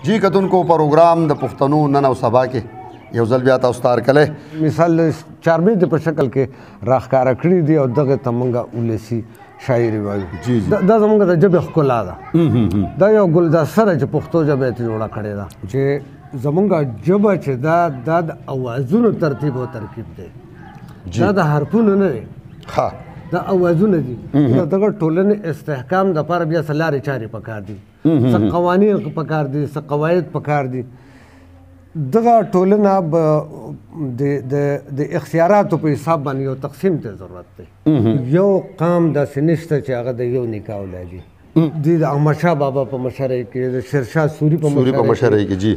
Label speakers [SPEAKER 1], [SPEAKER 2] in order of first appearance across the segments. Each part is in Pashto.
[SPEAKER 1] जी कतुनको प्रोग्राम د پښتنو نن او سبا کې یو ځل بیا تاسو ته هرکلی
[SPEAKER 2] مثال چاربیتې په شکل کې راښکاره کړي دي او دغه ته موږ ولسي شاعري وایو. دا زموږ د ژبې ښکلا ده. دا یو ګلدسته ده چې پښتو ژبه یې جوړه کړې ده چې زموږ ژبه چې دا د اوازونو ترتیب او ترکیب دی. دا د حرفونو نه دی، دا اوازونه دي. د دغه ټولنې استحکام دپاره بیا څه لارې چارې پکار دي، څه قوانین پکار دي، څه قواعد پکار دي. دغه ټولنه د اختیاراتو په حساب باندې یو تقسیم ته ضرورت دی. یو قام داسې نشته چې هغه د یو نیکه اولاد وي. د احمدشاه بابا په مشرۍ کې، د شیرشاه سوري په
[SPEAKER 1] مشرۍ کې، جی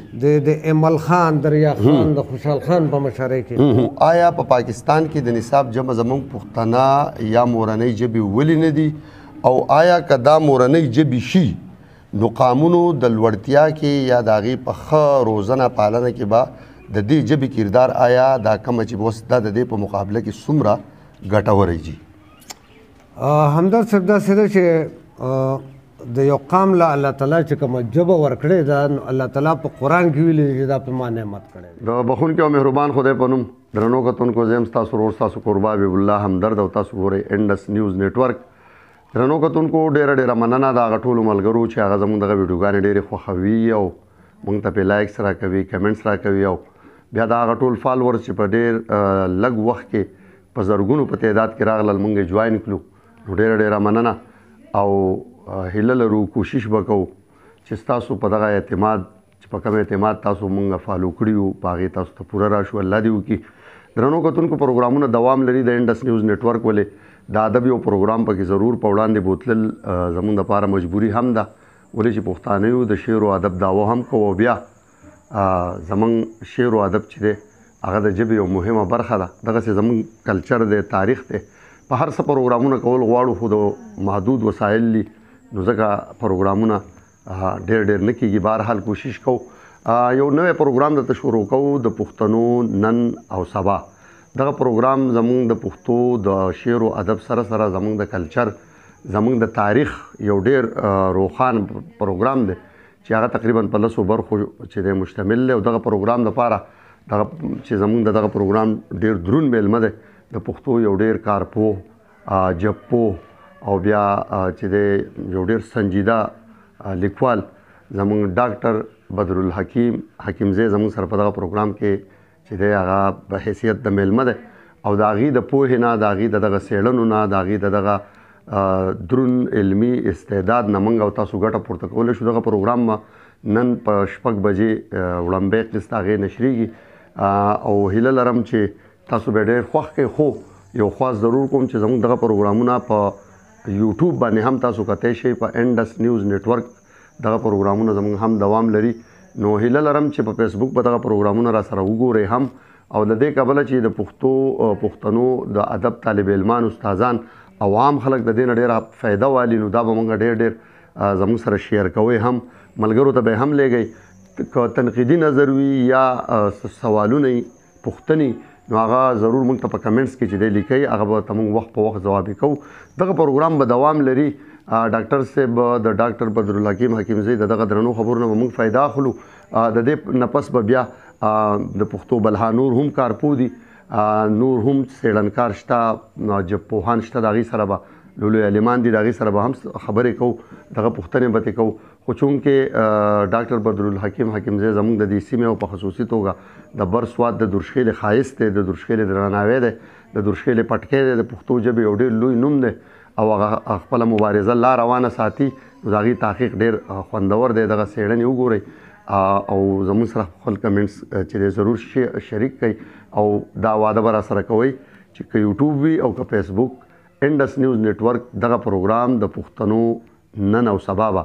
[SPEAKER 2] د امل خان، دریا خان، د خوشحال خان په مشرۍ کې.
[SPEAKER 1] آیا په پاکستان کې د نصاب جمع زموږ پښتانه یا مورنۍ ژبې ولې نه دي، او آیا که دا مورنۍ ژبې شي نو قامونو د لوړتیا کې یا د هغې په ښه روزنه پالنه کې به د دې ژبې کردار آیا دا کومه چې اوس دا د دې په مقابله کې څومره ګټوری جي؟
[SPEAKER 2] همدرد صاحب داسې ده چې د یو قام له الله تعالی چې کومه ژبه ورکړې ده نو الله تعالی په قرآن کې ویلي چې دا په ما نعمت کړی.
[SPEAKER 1] د بخونکي او مهربان خدای په نوم درنو کتونکو زه یم ستاسو ورور ستاسو کوربه حبیب الله همدرد او تاسو ګورئ انډس نیوز نیټورک. درنو کتونکو ډېره مننه د هغه ټولو ملګرو چې هغه زموږ دغه ویډیوګانې ډېرې خوښوي او موږ ته پرې لایکس راکوي، کمنټس راکوي، او بیا د هغه ټول فالورز چې په ډېر لږ وخت کې په زرګونو په تعداد کې راغلل موږ یې جوین کړو. نو ډېره مننه او هیله لرو، کوشش به کوو چې ستاسو په دغه اعتماد چې په کوم اعتماد تاسو موږ فالو کړي وو په هغې تاسو ته پوره راشو. الله دې وکړي. درنو کتونکو پروګرامونه دوام لري د انډس نیوز نیټورک ولې د ادب یو پروګرام پکې ضرور په وړاندې بوتلل زموږ دپاره مجبوري هم ده، ولې چې پښتانه یو د شعر و ادب دعوه هم کوو. بیا زموږ شعر و ادب چې دی هغه د ژبې یو مهمه برخه ده، دغسې زموږ کلچر دی، تاریخ دی. په هر څه پروګرامونه کول غواړو خو د محدود وسایل دي، نو ځکه پروګرامونه ډېر نه کېږي. بهرحال کوشش کوو یو نوی پروګرام درته شروع کوو د پښتنو نن او سبا. دغه پروګرام زموږ د پښتو د شعر و ادب سره سره زموږ د کلچر، زموږ د تاریخ یو ډېر روښان پروګرام دی چې هغه تقریبا په 10 برخو چې دی مشتمل دی. او دغه پروګرام دپاره چې زموږ د دغه پروګرام ډېر دروند میلمه دی د پښتو یو ډېر کارپوه، ژبپوه او بیا چې دی یو ډېر سنجیده لیکوال زموږ ډاکټر بدرالحکیم حکیمزی زموږ سره په دغه پروګرام کې چې دی هغه په حیثیت د میلمه دی، او د هغې د پوهې نه، د هغې د دغه څېړنو نه، د هغې د دغه دروند علمي استعداد نه موږ او تاسو ګټه پورته کولی شو. دغه پروګرام نن په 6 بجې وړاندې قسط هغې نشریږي او هیله لرم چې تاسو به ډېر خوښ کړئ. خو یو خواست ضرور کوم چې زموږ دغه پروګرامونه په یوټیوب باندې هم تاسو کتی شئ. په انډس نیوز نیټورک دغه پروګرامونه زموږ هم دوام لري، نو هیله لرم چې په فیسبوک په دغه پروګرامونه را سره وګورئ هم، او د دې کبله چې د پښتنو د ادب طالب علمان، استادان او عام خلک د دې نه ډېره فایده والي، نو دا به موږ ډېر زموږ سره شیر کوئ، هم ملګرو ته به هم لیږئ. که تنقیدي نظر وي یا سوالونه پوښتنې نو هغه ضرور موږ ته په کمنټس کې چې دی لیکئ، هغه به ته موږ وخت په وخت ځواب کوو. دغه پروګرام به دوام لري. ډاکټر صاحب د ډاکټر بدرالحکیم حکیمزی د دغه درنو خبرونه به موږ فایده اخلو. د دې نه پس به بیا د پښتو بلها نور هم کارپوه دي، نور هم څېړنکار شته، ژبپوهان شته، د هغې سره به لوی عالمان دي، د هغې سره به هم خبرې کوو، دغه پوښتنې به ترې کوو. خو چونکې ډاکټر بدرالحکیم حکیمزی زموږ د دې سیمې او په خصوصي توګه د بر سوات د دورشخیلې ښایست دی، د دورشخیلې درناوی دی، د دورشخیلې پټکی دی، د پښتو ژبې یو ډېر لوی نوم دی او هغه خپله مبارزه لا روانه ساتي. نو د هغې تحقیق ډېر خوندور دی. دغه څېړنې وګورئ او زموږ سره خپل کمنټس چې دی ضرور شریک کوئ، او دا وعده به را سره کوئ چې که یوټیوب وي او که فیسبوک انډس نیوز نیټورک دغه پروګرام د پښتنو نن او سبا به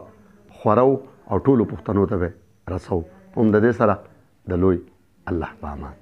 [SPEAKER 1] خورو او ټولو پښتنو ته به رسو. هم د دې سره د لوی الله په امان.